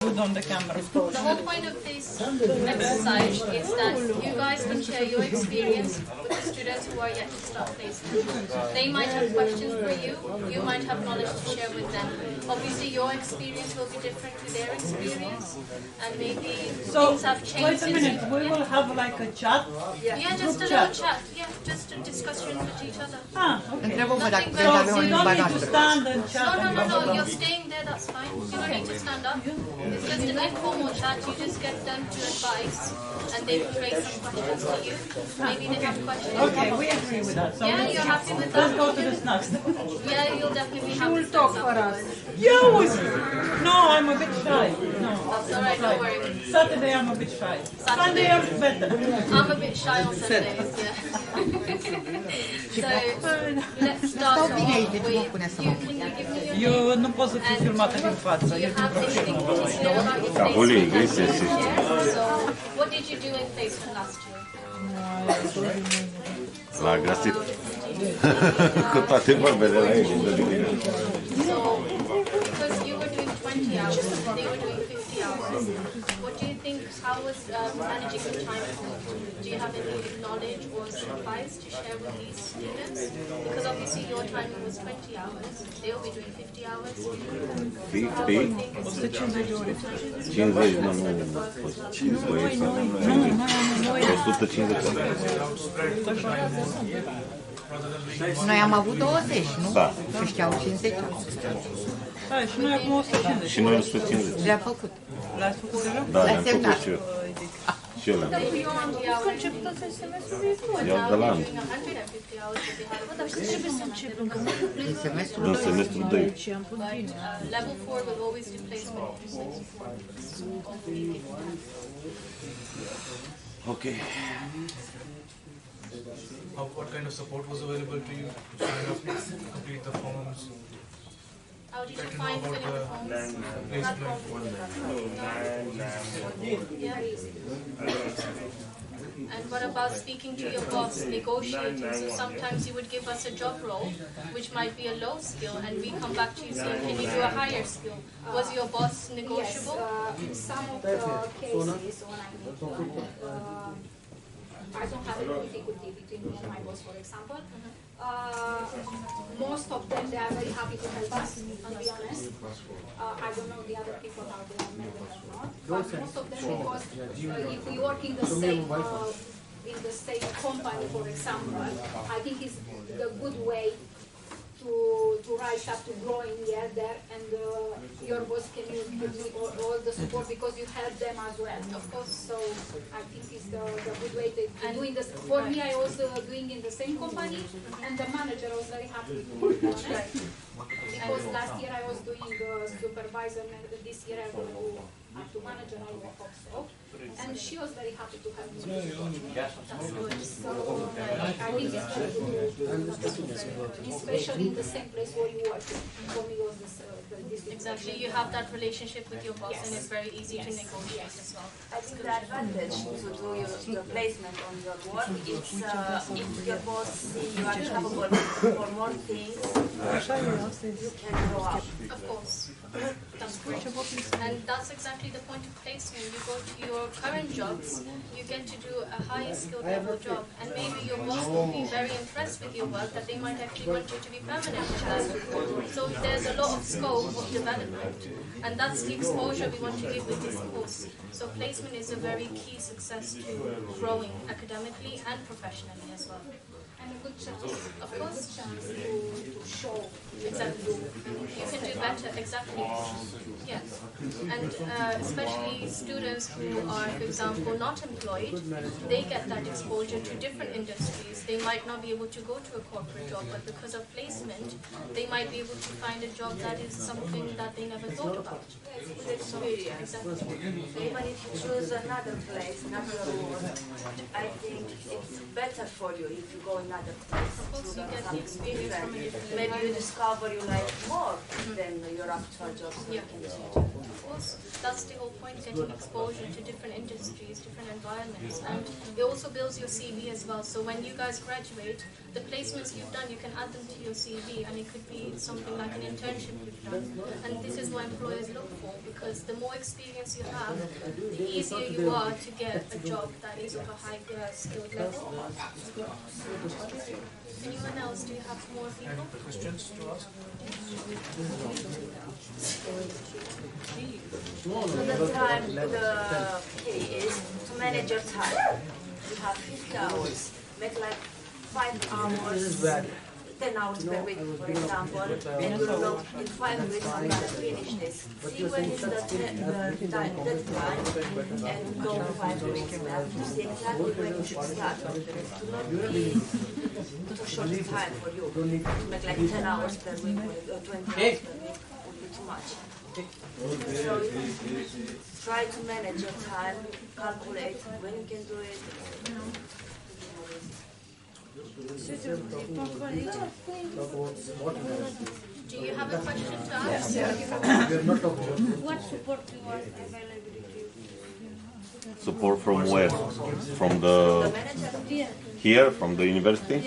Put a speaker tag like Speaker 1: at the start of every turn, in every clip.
Speaker 1: food on the camera.
Speaker 2: The whole point of this exercise is that you guys can share your experience with the students who are yet to start placement. They might have questions for you, you might have knowledge to share with them. Obviously your experience will be different to their experience, and maybe things have changed.
Speaker 1: Wait a minute, we will have like a chat?
Speaker 2: Yeah, just a little chat. Yeah, just a discussion with each other.
Speaker 1: Ah, okay.
Speaker 2: Nothing
Speaker 1: So you don't need to stand and chat?
Speaker 2: No, you're staying there, that's fine. You don't need to stand up. It's just an informal chat, you just get them to advise, and they will raise some questions to you. Maybe they have questions.
Speaker 1: Okay, we agree with that. So
Speaker 2: yeah, you're happy with that?
Speaker 1: Let's go to the snacks.
Speaker 2: Yeah, you'll definitely have to talk for us.
Speaker 1: You! No, I'm a bit shy. No.
Speaker 2: That's alright, don't worry.
Speaker 1: Saturday I'm a bit shy. Sunday I'm better.
Speaker 2: I'm a bit shy on Sundays, yeah. So, let's start off with you. Can you give me your
Speaker 1: Io non posso più filmare in faccia.
Speaker 2: you have anything particular about your placement? So, what did you do in placement last year?
Speaker 3: L-a găsit. Cu toate vorbele la el.
Speaker 2: So, because you were doing 20 hours, they were doing 50 hours, what do you think, how was managing the time? Do you have any knowledge or advice to share with these students? Because obviously your time was 20 hours, they will be doing 50 hours.
Speaker 3: 50? 50, nu, nu, 150
Speaker 4: Noi am avut 20, nu?
Speaker 3: Da.
Speaker 4: Și știau 50.
Speaker 1: Da, și noi acum 150.
Speaker 3: Și noi 150.
Speaker 4: Le-am făcut.
Speaker 1: L-ați făcut deja?
Speaker 3: Da, le-am făcut și eu. Și eu le-am făcut. Iau de la anul. În semestrul 2.
Speaker 2: Level 4 will always do placement.
Speaker 3: Ok.
Speaker 5: What kind of support was available to you to sign up, complete the forms?
Speaker 2: How did you find filling the forms? Not And what about speaking to your boss, negotiating? So sometimes you would give us a job role, which might be a low skill, and we come back to you saying, can you do a higher skill? Was your boss negotiable?
Speaker 6: Yes, in some of the cases when I need I don't have any difficulty between me and my boss, for example. Most of them, they are very happy to help us, to be honest. I don't know the other people how they are met or not, but most of them, because if we work in the same company, for example, I think it's the good way to rise up, to grow in there, and your boss can give me all the support because you help them as well, of course. So I think it's the good way to doing this. For me, I was doing in the same company, and the manager was very happy with me, to be honest. Because last year I was doing supervisor, and this year I'm going to do up to manager, I hope so. And she was very happy to have me. That's good. So I think it's very good, especially in the same place where you work. For me, was this.
Speaker 2: Exactly, you have that relationship with your boss, and it's very easy to negotiate as well.
Speaker 7: I think the advantage to do your placement on your work is if your boss sees you are capable for more things, you can grow up.
Speaker 2: Of course. That's great. And that's exactly the point of placement. You go to your current jobs, you get to do a high skill level job, and maybe your boss will be very impressed with your work that they might actually want you to be permanent with them. So there's a lot of scope of development, and that's the exposure we want to give with this course. So placement is a very key success to growing academically and professionally as well.
Speaker 6: And a good chance,
Speaker 2: of course,
Speaker 6: chance to show.
Speaker 2: Exactly. You can do better, exactly. Yes. And especially students who are, for example, not employed, they get that exposure to different industries. They might not be able to go to a corporate job, but because of placement, they might be able to find a job that is something that they never thought about.
Speaker 7: Experience.
Speaker 2: Exactly.
Speaker 7: Even if you choose another place, another work, I think it's better for you if you go in another place.
Speaker 2: Of course, you get the experience from a different
Speaker 7: Maybe you
Speaker 2: environment.
Speaker 7: discover you like more than your actual job, so
Speaker 2: Yeah.
Speaker 7: you can change.
Speaker 2: Of course, that's the whole point, getting exposure to different industries, different environments, and it also builds your CV as well. So when you guys graduate, the placements you've done, you can add them to your CV, and it could be something like an internship you've done. And this is what employers look for, because the more experience you have, the easier you are to get a job that is of a high skilled level. Anyone else? Do you have more people?
Speaker 5: Questions to ask?
Speaker 7: So the time, the key is to manage your time. You have 50 hours, make like 5 hours, 10 hours per week, for example, and you know in 5 weeks I'm going to finish this. See when is the deadline, and go 5 weeks back to see exactly when you should start. To not be too short time for you. Make like 10 hours per week or 20 hours per week would be too much. So try to manage your time, calculate when you can do it.
Speaker 2: Do you have a question to ask?
Speaker 6: What support you are available to you?
Speaker 3: Support from where? From the here, from the university.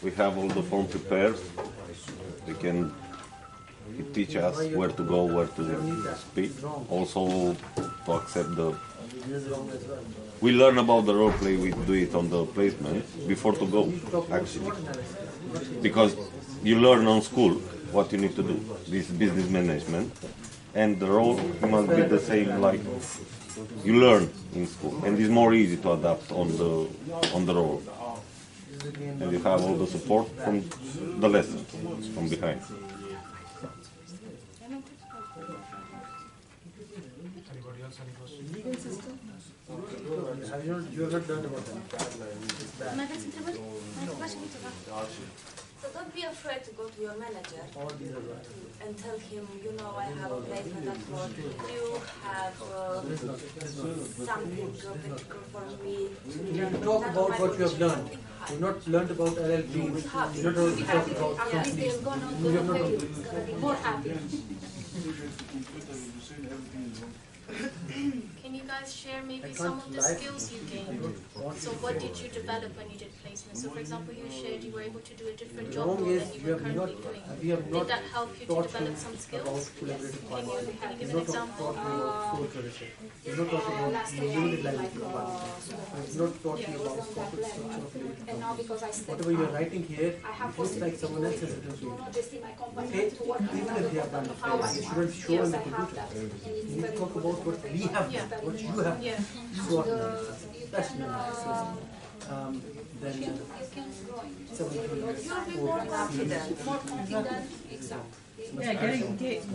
Speaker 3: We have all the form prepared. They can teach us where to go, where to speak. Also to accept the. We learn about the role play. We do it on the placement before to go, actually, because you learn on school what you need to do. This business management, and the role must be the same like you learn in school, and it's more easy to adapt on the role. And you have all the support from the lessons from behind.
Speaker 5: Anybody else? Any questions?
Speaker 7: So don't be afraid to go to your manager and tell him, you know, I have a placement at work. You have something critical for me.
Speaker 8: You talk about what you have learned. You've not learned about LLBs. You've not talked about companies.
Speaker 6: They're gonna pay you. It's gonna be more happy.
Speaker 2: Can you guys share maybe some of the skills you gained? So what did you develop when you did placement? So for example, you shared you were able to do a different job role than you were currently doing. Did that help you to develop some skills? Can you give an example?
Speaker 6: Last year I did like and now because I stepped
Speaker 8: Whatever you're writing here,
Speaker 6: I have
Speaker 8: it's like someone else has written to
Speaker 6: to
Speaker 8: you.
Speaker 6: not just in my company,
Speaker 8: Okay,
Speaker 6: to work in
Speaker 8: even
Speaker 6: another
Speaker 8: if they have done
Speaker 6: company,
Speaker 8: it,
Speaker 6: how I
Speaker 8: you shouldn't show on
Speaker 6: yes,
Speaker 8: the
Speaker 6: I have
Speaker 8: computer.
Speaker 6: that. And it's
Speaker 8: You need
Speaker 6: very
Speaker 8: to talk about what we have done, what you have
Speaker 2: Yeah.
Speaker 8: shown.
Speaker 6: you
Speaker 8: That's
Speaker 6: can
Speaker 8: nice. Then
Speaker 6: you can grow.
Speaker 8: someone will
Speaker 6: You'll be more confident, exactly.
Speaker 1: Yeah,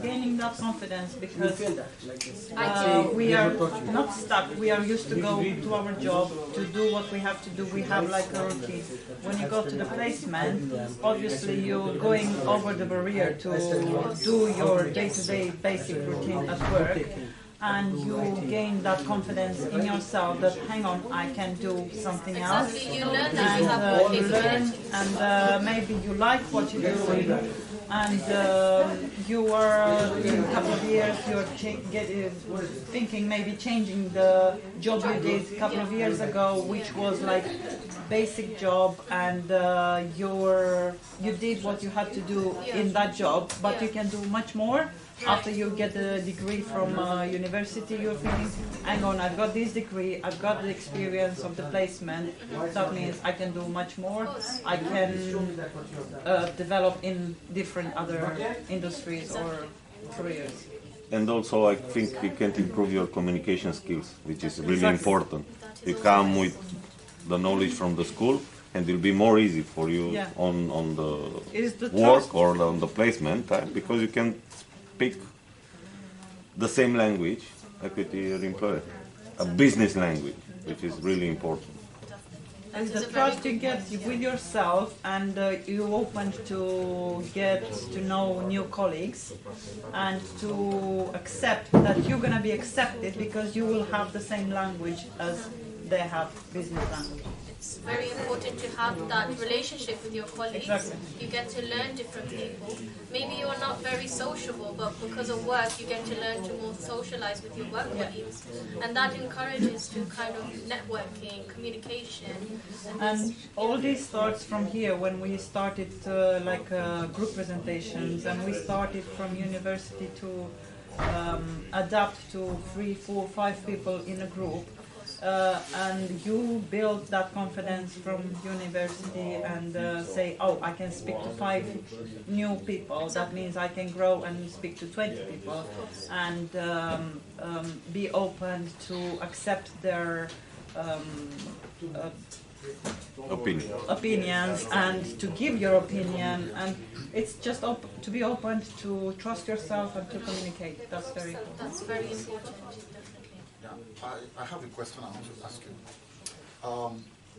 Speaker 1: gaining that confidence because
Speaker 8: feel that like this.
Speaker 1: we are not stuck. We are used to go to our job to do what we have to do. We have like a routine. When you go to the placement, obviously you're going over the barrier to do your day-to-day basic routine at work. And you gain that confidence in yourself that hang on, I can do something else.
Speaker 2: Exactly, you learn that you have
Speaker 1: And you learn,
Speaker 2: capabilities.
Speaker 1: and maybe you like what you're doing, and you are in a couple of years you're thinking maybe changing the job you did a couple of years ago, which was like basic job, and you did what you had to do in that job, but you can do much more. After you get the degree from university, you're thinking, hang on, I've got this degree, I've got the experience of the placement, that means I can do much more. I can develop in different other industries or careers.
Speaker 3: And also, I think you can improve your communication skills, which is really
Speaker 1: Exactly.
Speaker 3: important. You come with the knowledge from the school, and it will be more easy for you
Speaker 1: Yeah.
Speaker 3: on the
Speaker 1: Is the
Speaker 3: work
Speaker 1: trust-
Speaker 3: or on the placement, because you can speak the same language like with your employer, a business language, which is really important.
Speaker 1: It's the trust you get with yourself, and you open to get to know new colleagues and to accept that you're going to be accepted because you will have the same language as they have, business language.
Speaker 2: it's very important to have that relationship with your colleagues.
Speaker 1: Exactly.
Speaker 2: You get to learn different people. Maybe you are not very sociable, but because of work, you get to learn to more socialize with your work colleagues. And that encourages to kind of networking, communication.
Speaker 1: And all this starts from here when we started group presentations, and we started from university to adapt to 3, 4, 5 people in a group. And you build that confidence from university and say, oh, I can speak to 5 new people. That means I can grow and speak to 20 people, and be open to accept their opinions and to give your opinion. And it's just to be open to trust yourself and to communicate. That's very important.
Speaker 2: That's very important.
Speaker 9: I have a question I want to ask you.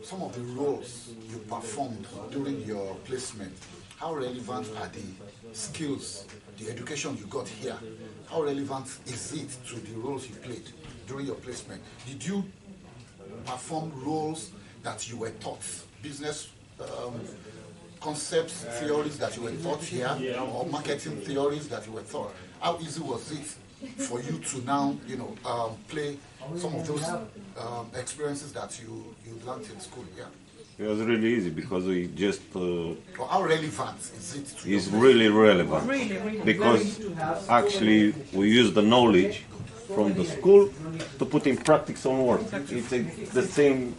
Speaker 9: Some of the roles you performed during your placement, how relevant are the skills, the education you got here? How relevant is it to the roles you played during your placement? Did you perform roles that you were taught, business concepts, theories that you were taught here, or marketing theories that you were taught? How easy was it for you to now, play some of those experiences that you learned in school? Yeah.
Speaker 3: It was really easy because we just.
Speaker 9: How relevant is it to you?
Speaker 3: It's really relevant.
Speaker 1: Really.
Speaker 3: Because actually we use the knowledge from the school to put in practice on work. It's the same.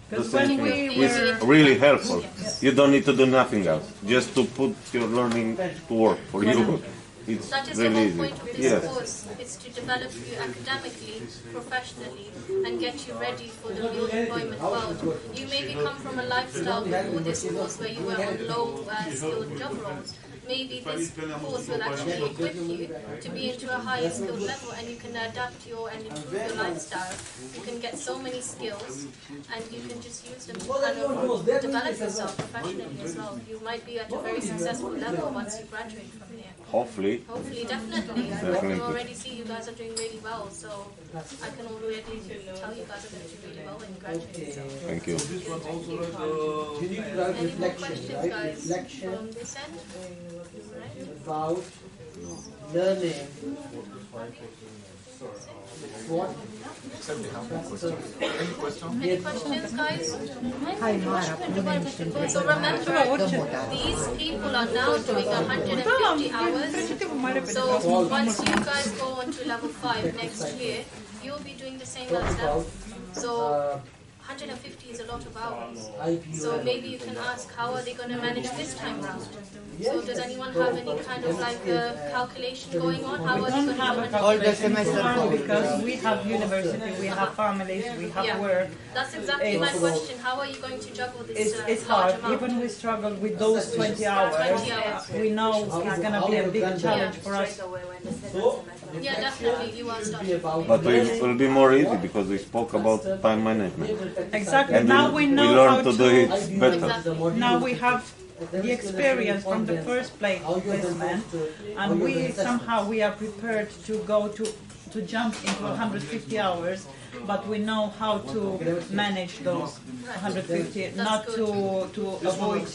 Speaker 3: The same thing. It's really helpful. You don't need to do nothing else. Just to put your learning to work for you. It's
Speaker 2: that is
Speaker 3: really
Speaker 2: the whole
Speaker 3: easy.
Speaker 2: point of this course, is to develop you academically, professionally, and get you ready for the real employment world. You maybe come from a lifestyle before this course where you were on low skilled job roles. Maybe this course will actually equip you to be into a higher skilled level, and you can adapt and improve your lifestyle. You can get so many skills, and you can just use them to kind of develop yourself professionally as well. You might be at a very successful level once you graduate from here.
Speaker 3: Hopefully.
Speaker 2: Hopefully, definitely. I can already see you guys are doing really well, so I can already tell you guys are going to do really well when you graduate. So.
Speaker 3: Thank you.
Speaker 2: Any more questions, guys, from this end?
Speaker 8: About learning what.
Speaker 9: Any question?
Speaker 2: Any questions, guys?
Speaker 4: Hi, Mara.
Speaker 2: So remember, these people are now doing 150 hours. So once you guys go on to level 5 next year, you'll be doing the same as them. So 150 is a lot of hours. So maybe you can ask, how are they going to manage this time round? So does anyone have any kind of calculation going on? How are they going to
Speaker 1: have a calculation because we have university, we have families, we have work.
Speaker 2: That's exactly my question. How are you going to juggle this?
Speaker 1: It's hard. Even we struggle with those 20 hours. We know it's going to be a big challenge for us.
Speaker 2: Yeah, definitely. You are starting.
Speaker 3: But it will be more easy because we spoke about time management.
Speaker 1: Exactly.
Speaker 3: And
Speaker 1: now we know
Speaker 3: we learn
Speaker 1: how
Speaker 3: to do it better.
Speaker 2: Exactly.
Speaker 1: Now we have the experience from the first placement, and we are prepared to go to jump into 150 hours, but we know how to manage those 150, not to avoid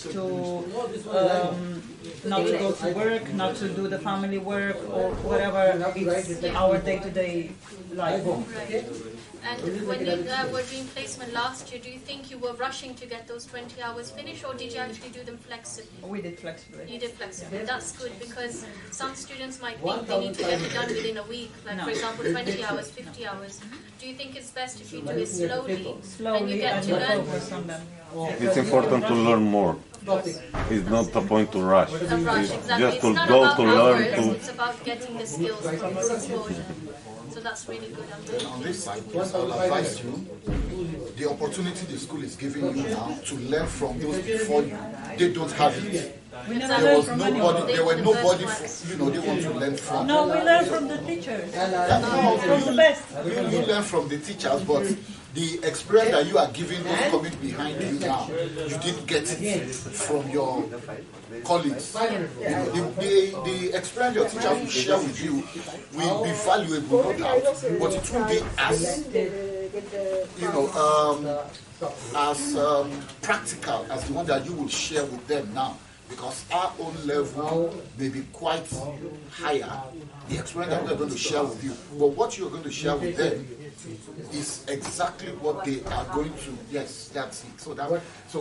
Speaker 1: not to go to work, not to do the family work or whatever is our day-to-day life.
Speaker 2: Right. And when you were doing placement last year, do you think you were rushing to get those 20 hours finished, or did you actually do them flexibly?
Speaker 1: We did flexibly.
Speaker 2: You did flexibly. That's good, because some students might think they need to get it done within a week, like for example 20 hours, 50 hours. Do you think it's best if you do it slowly and you get to learn?
Speaker 3: It's important to learn more. It's not the point to rush.
Speaker 2: Exactly.
Speaker 3: Just to
Speaker 2: it's
Speaker 3: go
Speaker 2: not
Speaker 3: to
Speaker 2: about
Speaker 3: learn.
Speaker 2: hours, it's about getting the skills from this exposure. So that's really good.
Speaker 9: Then on this side, I'll advise you, the opportunity the school is giving you now to learn from those before you, they don't have it. There was nobody, they want to learn from.
Speaker 1: No, we learn from the teachers. From the best.
Speaker 9: You learn from the teachers, but the experience that you are giving those coming behind you now, you didn't get it from your colleagues. The experience your teacher will share with you will be valuable, no doubt, but it won't be as you know, as practical as the one that you will share with them now, because our own level may be quite higher, the experience that we're going to share with you, but what you're going to share with them is exactly what they are going to, yes, that's it. So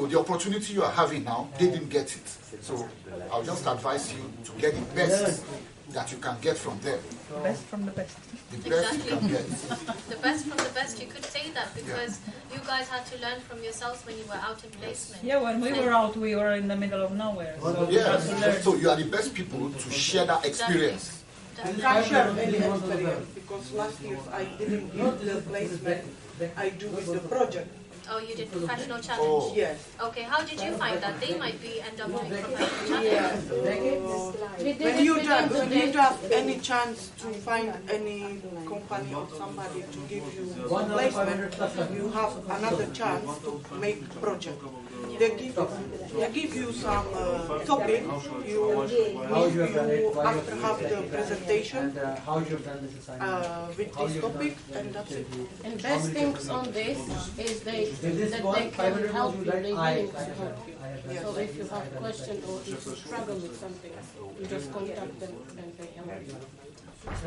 Speaker 9: the opportunity you are having now, they didn't get it. So I'll just advise you to get the best that you can get from them.
Speaker 1: The best from the best.
Speaker 9: The best you can get.
Speaker 2: The best from the best, you could say that, because you guys had to learn from yourselves when you were out in placement.
Speaker 1: Yeah, when we were out, we were in the middle of nowhere. So we had to learn.
Speaker 9: Yes, so you are the best people to share that experience.
Speaker 10: I can't share any experience because last year I didn't give the placement I do with the project.
Speaker 2: Oh, you did professional challenge?
Speaker 9: Oh.
Speaker 10: Yes.
Speaker 2: Okay, how did you find that? They might be end up doing professional challenge.
Speaker 10: When you don't have any chance to find any company or somebody to give you placement, you have another chance to make project. They give you some topic. You after have the presentation with this topic, and that's it.
Speaker 11: And best things on this is that they can help you. They willing to help you. So if you have questions or if you struggle with something, you just contact them and they help you.
Speaker 2: That's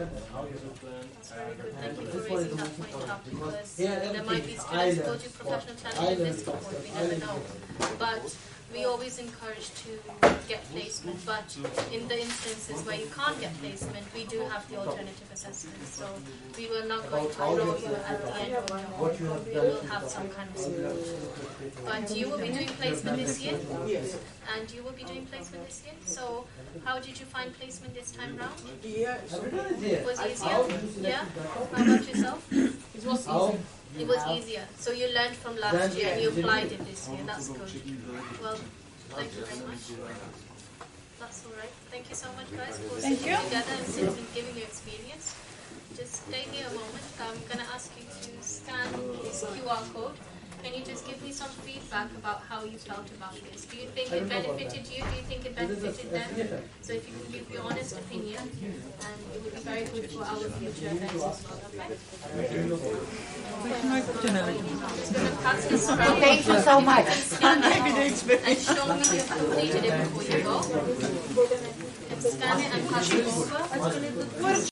Speaker 2: very good. Thank you for raising that point up, because there might be students who go to professional challenge in this cohort, we never know. But we always encourage to get placement, but in the instances where you can't get placement, we do have the alternative assessment. So we will not going to enroll you at the end of your cohort. We will have some kind of support. But you will be doing placement this year?
Speaker 10: Yes.
Speaker 2: And you will be doing placement this year? So how did you find placement this time round?
Speaker 10: Yeah.
Speaker 2: It was easier? Yeah? How about yourself?
Speaker 11: It was easy.
Speaker 2: It was easier. So you learned from last year and you applied it this year. That's good. Well, thank you very much. That's all right. Thank you so much, guys, for sitting together and giving your experience. Just stay here a moment. I'm going to ask you to scan this QR code. Can you just give me some feedback about how you felt about this? Do you think it benefited you? Do you think it benefited them? So if you can give your honest opinion, and it would be very good for our future events as well, okay? I'm just going to pass this around.
Speaker 4: Thank you so much.
Speaker 2: And show me you've completed it before you go. And scan it and pass it over.